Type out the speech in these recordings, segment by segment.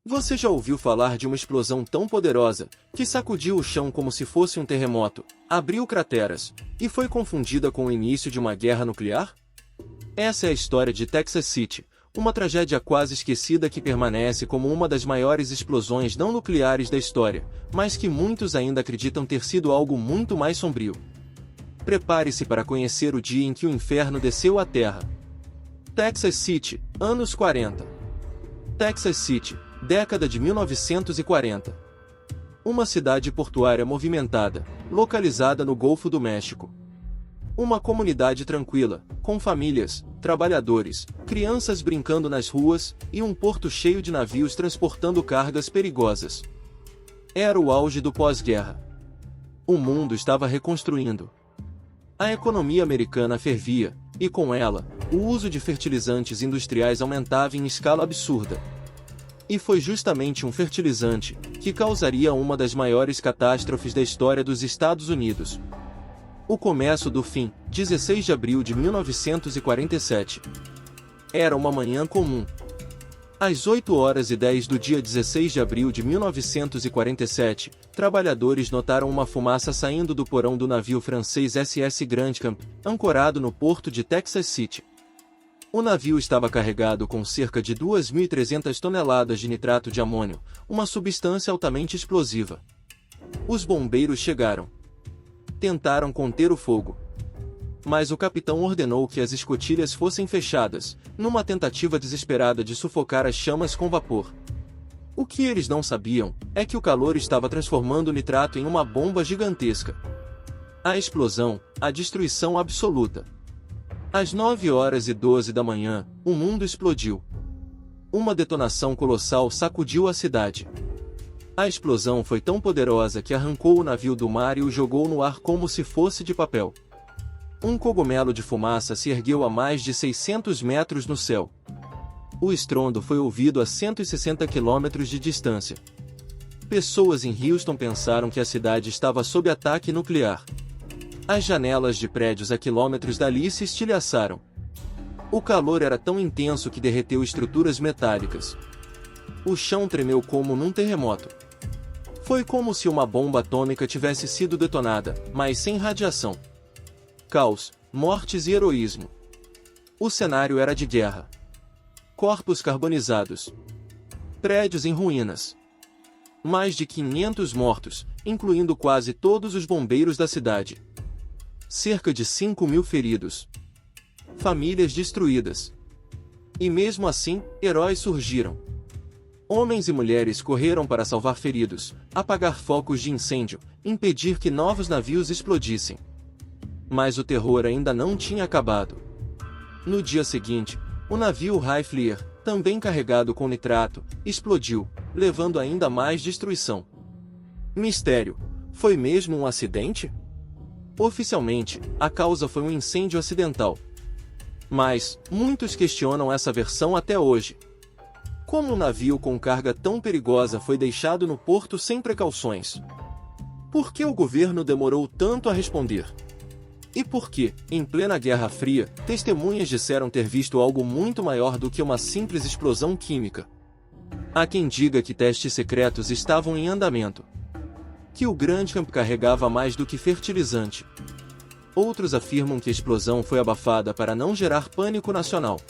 Você já ouviu falar de uma explosão tão poderosa, que sacudiu o chão como se fosse um terremoto, abriu crateras, e foi confundida com o início de uma guerra nuclear? Essa é a história de Texas City, uma tragédia quase esquecida que permanece como uma das maiores explosões não nucleares da história, mas que muitos ainda acreditam ter sido algo muito mais sombrio. Prepare-se para conhecer o dia em que o inferno desceu à Terra. Texas City, anos 40. Texas City, década de 1940. Uma cidade portuária movimentada, localizada no Golfo do México. Uma comunidade tranquila, com famílias, trabalhadores, crianças brincando nas ruas e um porto cheio de navios transportando cargas perigosas. Era o auge do pós-guerra. O mundo estava reconstruindo. A economia americana fervia, e com ela, o uso de fertilizantes industriais aumentava em escala absurda. E foi justamente um fertilizante que causaria uma das maiores catástrofes da história dos Estados Unidos. O começo do fim, 16 de abril de 1947. Era uma manhã comum. Às 8h10 do dia 16 de abril de 1947, trabalhadores notaram uma fumaça saindo do porão do navio francês SS Grand Camp, ancorado no porto de Texas City. O navio estava carregado com cerca de 2.300 toneladas de nitrato de amônio, uma substância altamente explosiva. Os bombeiros chegaram. Tentaram conter o fogo. Mas o capitão ordenou que as escotilhas fossem fechadas, numa tentativa desesperada de sufocar as chamas com vapor. O que eles não sabiam é que o calor estava transformando o nitrato em uma bomba gigantesca. A explosão, a destruição absoluta. Às 9h12 da manhã, o mundo explodiu. Uma detonação colossal sacudiu a cidade. A explosão foi tão poderosa que arrancou o navio do mar e o jogou no ar como se fosse de papel. Um cogumelo de fumaça se ergueu a mais de 600 metros no céu. O estrondo foi ouvido a 160 quilômetros de distância. Pessoas em Houston pensaram que a cidade estava sob ataque nuclear. As janelas de prédios a quilômetros dali se estilhaçaram. O calor era tão intenso que derreteu estruturas metálicas. O chão tremeu como num terremoto. Foi como se uma bomba atômica tivesse sido detonada, mas sem radiação. Caos, mortes e heroísmo. O cenário era de guerra. Corpos carbonizados. Prédios em ruínas. Mais de 500 mortos, incluindo quase todos os bombeiros da cidade. Cerca de 5.000 feridos. Famílias destruídas. E mesmo assim, heróis surgiram. Homens e mulheres correram para salvar feridos, apagar focos de incêndio, impedir que novos navios explodissem. Mas o terror ainda não tinha acabado. No dia seguinte, o navio High Flyer, também carregado com nitrato, explodiu, levando ainda mais destruição. Mistério: foi mesmo um acidente? Oficialmente, a causa foi um incêndio acidental. Mas, muitos questionam essa versão até hoje. Como um navio com carga tão perigosa foi deixado no porto sem precauções? Por que o governo demorou tanto a responder? E por que, em plena Guerra Fria, testemunhas disseram ter visto algo muito maior do que uma simples explosão química? Há quem diga que testes secretos estavam em andamento. Que o Grand Camp carregava mais do que fertilizante. Outros afirmam que a explosão foi abafada para não gerar pânico nacional.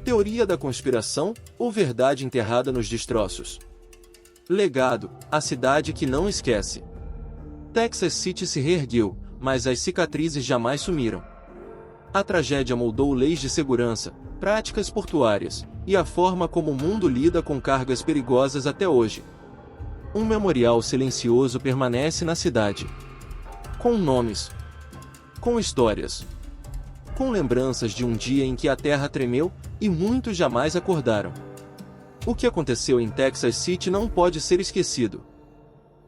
Teoria da conspiração ou verdade enterrada nos destroços? Legado: a cidade que não esquece. Texas City se reergueu, mas as cicatrizes jamais sumiram. A tragédia moldou leis de segurança, práticas portuárias, e a forma como o mundo lida com cargas perigosas até hoje. Um memorial silencioso permanece na cidade. Com nomes. Com histórias. Com lembranças de um dia em que a terra tremeu, e muitos jamais acordaram. O que aconteceu em Texas City não pode ser esquecido.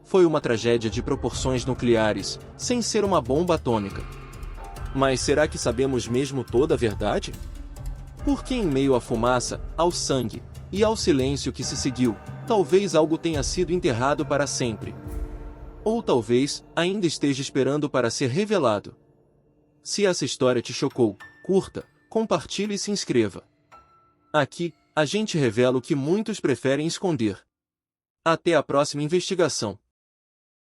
Foi uma tragédia de proporções nucleares, sem ser uma bomba atômica. Mas será que sabemos mesmo toda a verdade? Porque em meio à fumaça, ao sangue, e ao silêncio que se seguiu, talvez algo tenha sido enterrado para sempre. Ou talvez, ainda esteja esperando para ser revelado. Se essa história te chocou, curta, compartilhe e se inscreva. Aqui, A gente revela o que muitos preferem esconder. Até a próxima investigação.